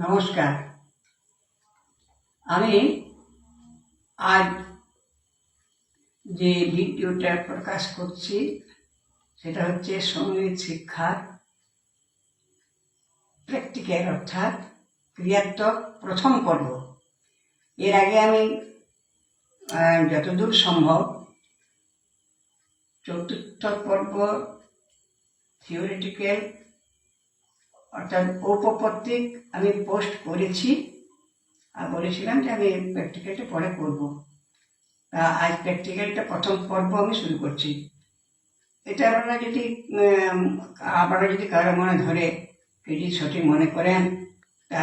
নমস্কার। আমি আজ যে ভিডিওটা প্রকাশ করছি সেটা হচ্ছে সঙ্গীত শিক্ষার প্র্যাকটিক্যাল অর্থাৎ ক্রিয়াত্মক প্রথম পর্ব। এর আগে আমি যতদূর সম্ভব চতুর্থ পর্ব থিওরিটিক্যাল অর্থাৎ ঔপপত্তিক আমি পোস্ট করেছি আর বলেছিলাম যে আমি প্র্যাকটিক্যালটা পরে করব। আজ প্র্যাকটিক্যালটা প্রথম পর্ব আমি শুরু করছি। এটা আপনারা যদি কারো মনে ধরে যদি সঠিক মনে করেন তা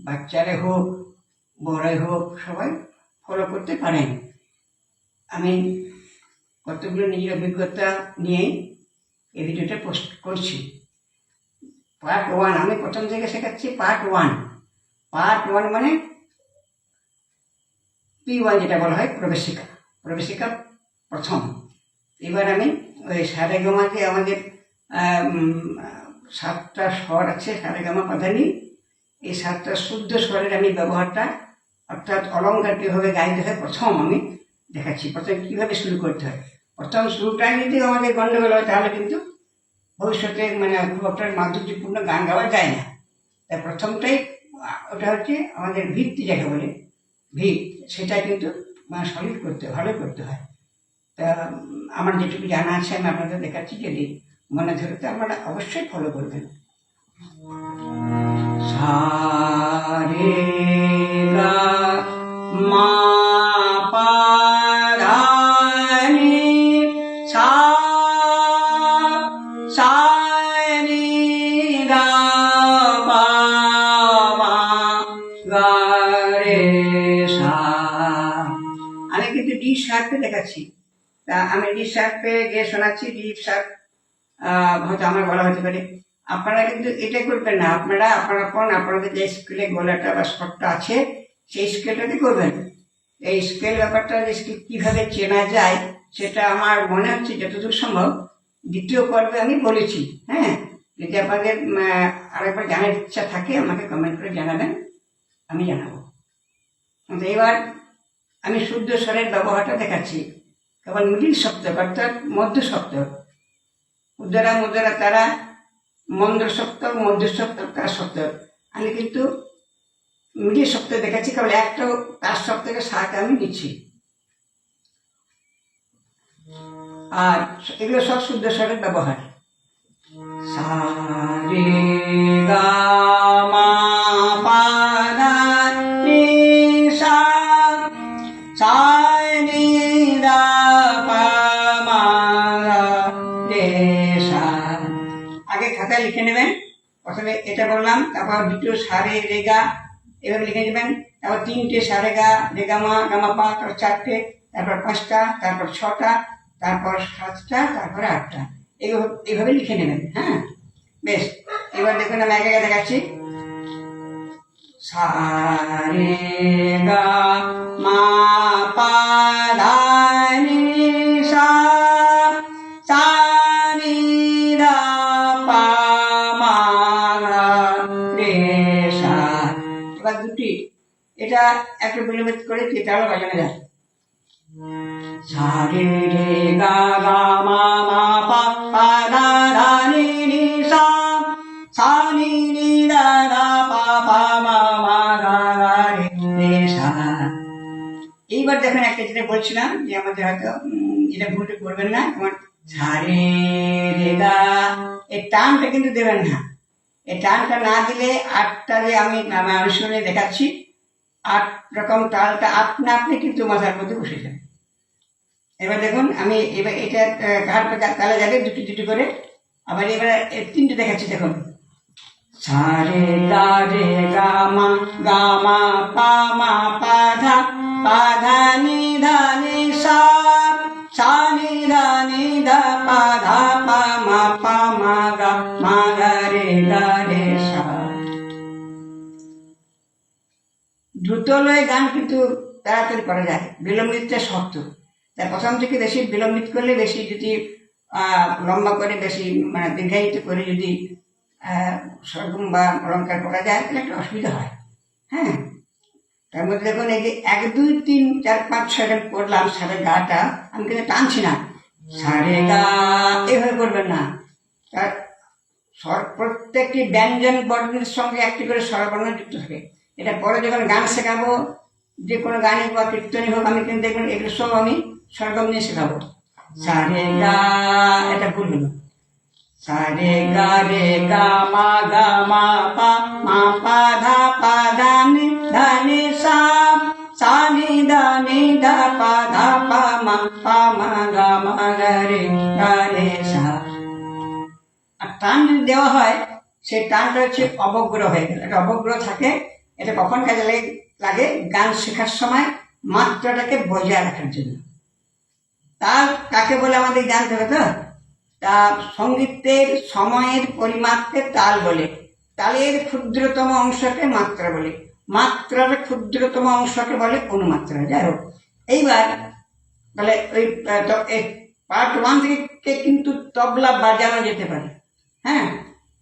বাচ্চারে হোক বড়ই হোক সবাই ফলো করতে পারেন। আমি কতগুলো নিজের অভিজ্ঞতা নিয়েই এই ভিডিওটা পোস্ট করছি। পার্ট 1 আমি প্রথম থেকে শেখাচ্ছি। পার্ট 1 মানে P1 যেটা বলা হয় প্রবেশিকা প্রথম। এবার আমি ওই সারেগামাকে আমাদের 7টা স্বর আছে, সারেগামা পাধানি। এই 7টা শুদ্ধ স্বরের আমি ব্যবহারটা অর্থাৎ অলঙ্কার কীভাবে গাইতে হয় প্রথম আমি দেখাচ্ছি। প্রথম কীভাবে শুরু করতে হয়। প্রথম শুরুটাই যদি আমাদের গণ্ডগোল হয় তাহলে কিন্তু ভবিষ্যতে খুব একটা মাধুর্যপূর্ণ গান গাওয়া যায় না। তাই প্রথমটাই ওটা হচ্ছে আমাদের ভিত্তি, যাকে বলে ভিত, সেটা কিন্তু সলিড ভালো করতে হয়। তা আমার যেটুকু জানা আছে আমি আপনাদের দেখাচ্ছি, যদি মনে ধরে তো আপনারা অবশ্যই ফলো করবেন। সা রে গা মা পা ধা নি সা সা নি গা পা মা গা রে সা। আমি কিন্তু ডি শার্পে দেখাচ্ছি। তা আমি ডি শার্পে গিয়ে শোনাচ্ছি। ডি শার্প হয়তো আমার বলা হতে পারে, আপনারা কিন্তু এটা করবেন না। আপনাদের যে স্কেলে গলাটা বা স্বরটা আছে সেই স্কেলটাতে করবেন। এই স্কেল ব্যাপারটা কিভাবে চেনা যায় সেটা আমার মনে হচ্ছে যতদূর সম্ভব দ্বিতীয় পর্বে আমি বলেছি। হ্যাঁ, যদি আপনাদের আরেকবার জানার ইচ্ছা থাকে আমাকে কমেন্ট করে জানাবেন, আমি জানাবো। এবার আমি শুদ্ধ স্বরের ব্যবহারটা দেখাচ্ছি। কেবল মিডিল সপ্তক অর্থাৎ মধ্য সপ্তক, উদ্দারা মুদ্রা তারা, মন্দ্র সপ্তক, মধ্য সপ্তক, তার সপ্তক। আমি কিন্তু মিডিল সপ্তক দেখাচ্ছি, কেবল একটা তার সপ্তকের সাথে আমি দিচ্ছি। আর এগুলো সব শুদ্ধ স্বরের ব্যবহার। সা রে গা মা পা ধা নি সা সা নি ধা পা মা রে সা। আগে খাতায় লিখে নেবেন। প্রথমে এটা বললাম, তারপর দুটো সা রে রে গা এভাবে লিখে নেবেন। তারপর 3টে সা রে গা রে গা মা গা মা পা, তারপর 4টে, তারপর 5টা, তারপর 6টা, তারপর 7টা, তারপর 8টা, এইভাবে লিখে নেবেন। হ্যাঁ, বেশ। এবার দেখুন আমি একে একে দেখাচ্ছি। সা রে গা মা পা ধা নি সা সা নি ধা পা মা রে সা। এবার দুটি এটা একটু বিলম্বিত করে তাহলে বাজানো যায়। সা রে রে গা গা মা মা পা পা ধা ধা নি নি সা সা নি নি ধা ধা পা পা মা মা গা গা রে সা। এইবার দেখেন একটা যেটা বলছিলাম যে আমাদের হয়তো এটা ভুল করবেন না। তোমার সা রে রে গা, এই টানটা কিন্তু দেবেন না। এই টানটা না দিলে 8টা যে আমি অনুশীলনে দেখাচ্ছি 8 রকম তালটা আপনি কিন্তু মাথার মধ্যে বসে যাবে। এবার দেখুন আমি এবার এটা তালে যাবে দুটি করে। আবার এবার 3টে দেখাচ্ছি। দেখুন সা রে গা মা পা মা পা ধা নি সা সা নি ধা পা ধা পা মা গা রে সা। দ্রুত লয়ে গান কিন্তু তাড়াতাড়ি করা যায়, বিলম্বিতটা শক্ত। তাই প্রথম থেকে বেশি বিলম্বিত করলে, বেশি যদি লম্বা করে, বেশি দীর্ঘায়িত করে যদি সরগম বা অলঙ্কার পড়া যায় তাহলে একটা অসুবিধা হয়। হ্যাঁ, তার মধ্যে দেখুন এই যে 1 2 3 4 5 6 করলাম, সারে গাটা আমি কিন্তু টানছি না, সারে গা এভাবে করবেন না। তার স্বর প্রত্যেকটি ব্যঞ্জন বর্ণের সঙ্গে একটি করে স্বরবর্ণ যুক্ত থাকে। এটা পরে যখন গান শেখাবো, যে কোনো গানে বা কীর্তনে হোক, আমি কিন্তু দেখবেন এগুলো সব আমি স্বরগম নিয়ে শেখাবো। সারে গা, এটা ভুল হলো, সারে গা রে গা মা পা ধা নি সা নি ধা পা মা গা রে সা। আর টান যদি দেওয়া হয়, সেই টানটা হচ্ছে অবগ্রহ হয়ে গেল। এটা অবগ্রহ থাকে, এটা কখন কাজে লাগে? গান শেখার সময় মাত্রাটাকে বজায় রাখার জন্য। তাল কাকে বলে আমাদের জানতে হবে তো। তা সঙ্গীতের সময়ের পরিমাপকে তাল বলে, তালের ক্ষুদ্রতম অংশকে মাত্রা বলে, মাত্রার ক্ষুদ্রতম অংশকে বলে অনুমাত্রা। যাই হোক, এইবার তাহলে ওই পার্ট 1 থেকে কিন্তু তবলা বাজানো যেতে পারে। হ্যাঁ,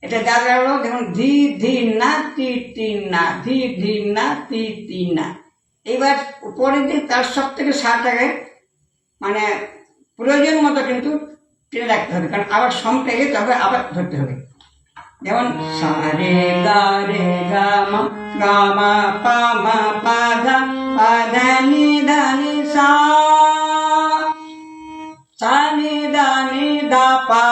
এটা যা গেল দেখুন, ধি ধি না তি তিন না, ধি ধি না তি তিন না। এইবার উপরের দিক তার সব থেকে 7 আগে মানে প্রয়োজন মতো কিন্তু টেনে রাখতে হবে, কারণ আবার সম পেয়ে তবে আবার ধরতে হবে। যেমন সারে গা রে গা মা পা ধা নি সা নি ধা পা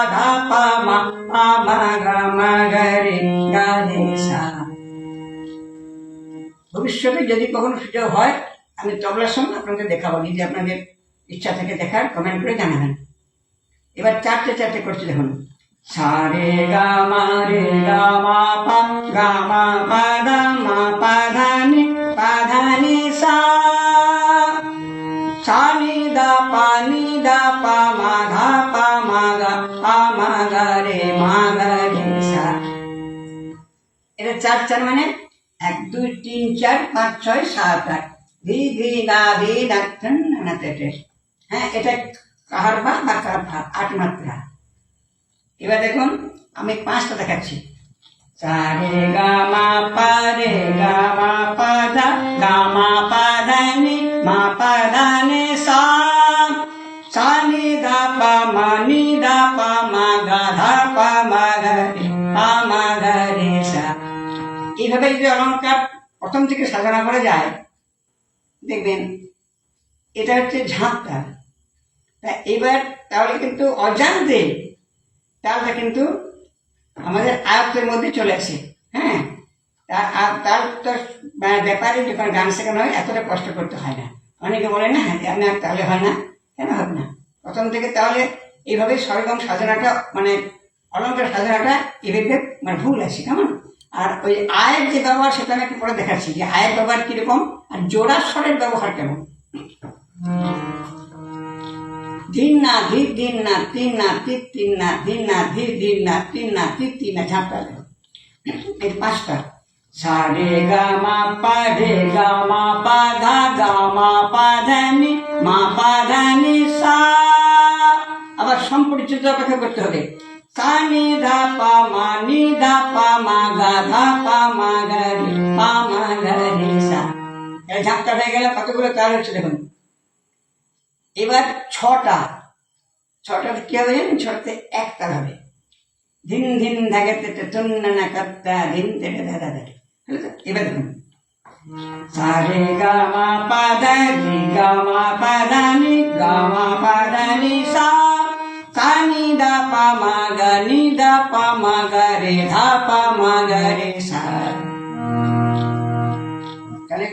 মা গা রে সা। ভবিষ্যতে যদি কখনো সুযোগ হয়, আমি তবলার সঙ্গে আপনাদের দেখাবো, যদি আপনাদের ইচ্ছা থেকে দেখার কমেন্ট করে জানাবেন। এবার 4টে করছি দেখুন, সারে গা মা পা ধা নি সা নি ধা পা মা গা রে সা। এটা 4 মানে 1 2 3 4 5 6 7 8, ধি ধি না না তেটে। হ্যাঁ, এটা কাহার বা কাহার ভা, 8 মাত্রা। এবার দেখুন আমি 5টা দেখাচ্ছি, সারে গা মা পা রে গা মা পা ধা নি সা নি ধা পা মা গা রে সা। এইভাবে যদি অলঙ্কার প্রথম থেকে সাধনা করা যায়, দেখবেন এটা হচ্ছে ঝাঁপটা। তা এবার তাহলে কিন্তু অজান্তে তালটা কিন্তু আমাদের আয়ত্তের মধ্যে চলে আসে। হ্যাঁ, তার তো ব্যাপারে যখন গান শেখানো হয় এতটা কষ্ট করতে হয় না। অনেকে বলে না আমি আর তাহলে হয় না, কেন হবে না? প্রথম থেকে তাহলে এইভাবে সরগম সাধনাটা মানে অলঙ্কার সাধনাটা এভাবে মানে ভুল আছে কেমন। আর ওই আয়ের যে ব্যবহার সেটা আমি একটু পরে দেখাচ্ছি, যে আয়ের ব্যবহার কিরকম আর জোড়া স্বরের ব্যবহার কেমন। দিন না ধি দিন না তিন না তি তিন না দিন না ধি দিন না তিন না তি তিন না, ঝাঁপটা এই 5টা, সারে গা মা পা রে গা মা পা ধা নি সা। আবার সম্পরিচিত অপেক্ষা করতে হবে, সা নি ধা পা মা গা ধা পা মা গা রে সা। ঝাঁপটা হয়ে গেলে কতগুলো তাল হচ্ছে দেখুন। এবার 6টা কি হবে জানেন? 6টাতে 1 তাল হবে, ধিন ধিন ধাগে তেটে তুন্না কাত্তা ধিন তেটে দাদা দাদা। এবার দেখুন, সারে গা মা পা ধা রে গা মা পা ধা নি সা নি ধা পা মা গা রে ধা পা মা গা রে সা। তাহলে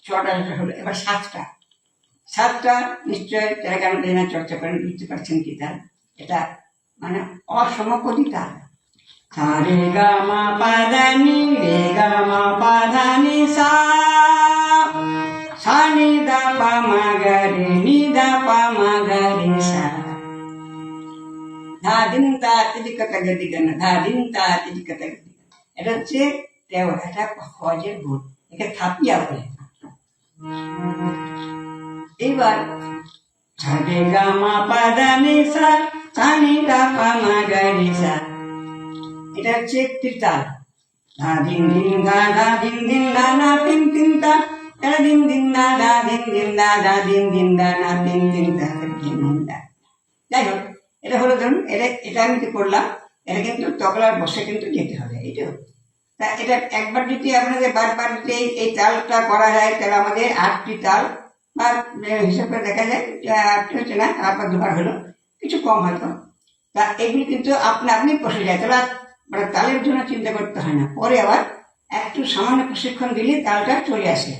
6টা হলো। এবার 7টা নিশ্চয় যারা গান বাজনা চর্চা করেন বুঝতে পারছেন কি তার, এটা মানে অসমপদী তাল। সারে গা মা পা ধা নি রে গা মা পা ধা নি সা নি ধা পা মা গা রে ধা পা মা গা রে সা। ধা দিন তা তিরিকতা গদি গান, ধা দিন তা তিরিকতা গদি। এটা হচ্ছে তেওড়া, এটা হজের গুণ, একে থাপিয়া বলে। এইবার সারে গা মা পা ধা নি সা নি ধা পা মা গা রে সা। এটা হচ্ছে ত্রিতাল। ধা দিন দিন দা দা দিন দিন দা না তিন তিন তা, এটা দিন দিন দা দা দিন দিন দা দা দিন দিন দা না তিন তিন তা দিন দিন দা। যাই হোক, এটা হলো ধরুন এটা আমি কি করলাম, এটা কিন্তু তবলার বসে কিন্তু যেতে হবে, এইটা। তা এটা একবার যদি আপনাদের বারবার যদি এই তালটা করা যায় তাহলে আমাদের 8টি তাল বা হিসাব করে দেখা যায় 8টি হচ্ছে না, তারপর দুবার হলো, কিছু কম হয়তো। তা এগুলি কিন্তু আপনি আপনি বসে যায়, তাহলে মানে তালের জন্য চিন্তা করতে হয় না। পরে আবার একটু সামান্য প্রশিক্ষণ দিলে তালটা চলে আসে।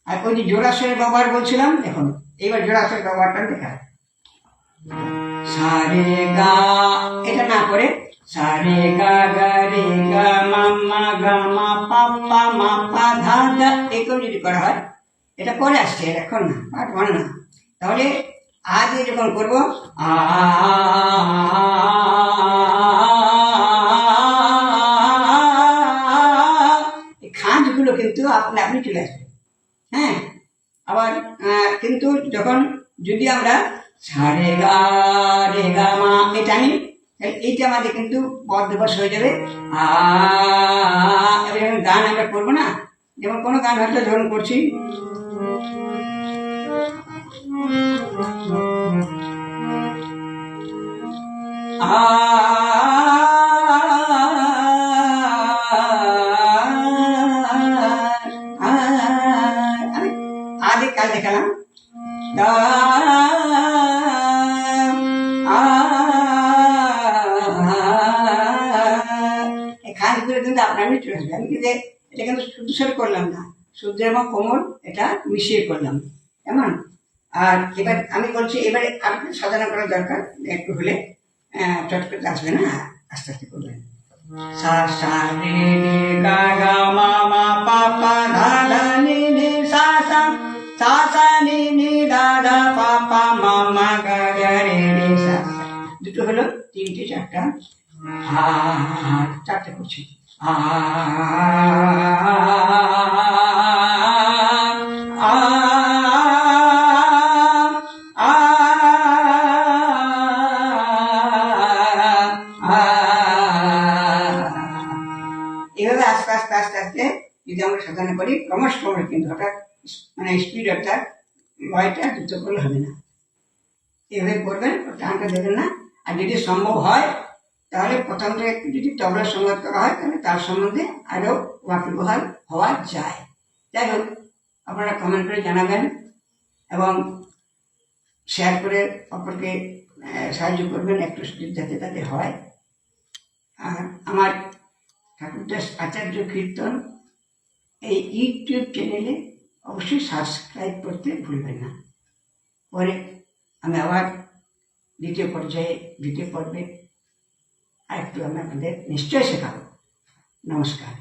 আর ওই যে জোড়াশয়ের ব্যবহার বলছিলাম, দেখুন এইবার জোড়াশয়ের ব্যবহারটা দেখা। সা রে গা, এটা না করে সা রে গা গা রে গা মা মা গা মা পা পা মা পা ধা ধা, এরকম যদি করা হয়, এটা পরে আসছে, এখন না, পাঠ মানে না। তাহলে আজ যখন করবো খাঁজগুলো কিন্তু আপনি আপনি চলে আসবে। হ্যাঁ, আবার কিন্তু যখন যদি আমরা সা রে গা মা এটা আনি, এইটা আমাদের কিন্তু বদ্ধবশ হয়ে যাবে। এবার গান আমরা করবো না, যেমন কোনো গান হয়তো ধরুন করছি, আদি কাল দেখালাম খাঁজগুলো কিন্তু আপনার চলে আসবে। আমি কিন্তু এটা কিন্তু শুদ্ধ স্বরে করলাম না, শুদ্ধ এবং কোমল এটা মিশিয়ে করলাম, কেমন? আর এবার আমি বলছি, এবারে আপনি সাধনা করার দরকার একটু হলে, চট করে আসবে না, আস্তে আস্তে করবেন। সা সা রে রে গা গা মা মা পা পা ধা ধা নি নি সা সা, সা সা নি নি দা দা পা পা মা মা গা গা রে রে সা সা। দুটো হলো, তিনটে চারটা, চারটে করছি। এভাবে আস্তে আস্তে আস্তে আস্তে যদি আমরা সাধনা করি, ক্রমশ কিন্তু হঠাৎ মানে স্পিড অর্থাৎ লয়টা দ্রুত করলে হবে না। এভাবে করবেন, টানটা দেবেন না। আর যদি সম্ভব হয় তাহলে প্রথমটা একটু যদি তবলার সংবাদ করা হয় তাহলে তার সম্বন্ধে আরও ওয়াকিবহাল হওয়া যায়। যাই হোক, আপনারা কমেন্ট করে জানাবেন এবং শেয়ার করে অপরকে সাহায্য করবেন একটু যাতে তাতে হয়। আর আমার ঠাকুরদাস আচার্য কীর্তন এই ইউটিউব চ্যানেলে অবশ্যই সাবস্ক্রাইব করতে ভুলবেন না। পরে আমি আবার দ্বিতীয় পর্বে আরেকটু আমি আপনাদের নিশ্চয়ই শেখাবো। নমস্কার।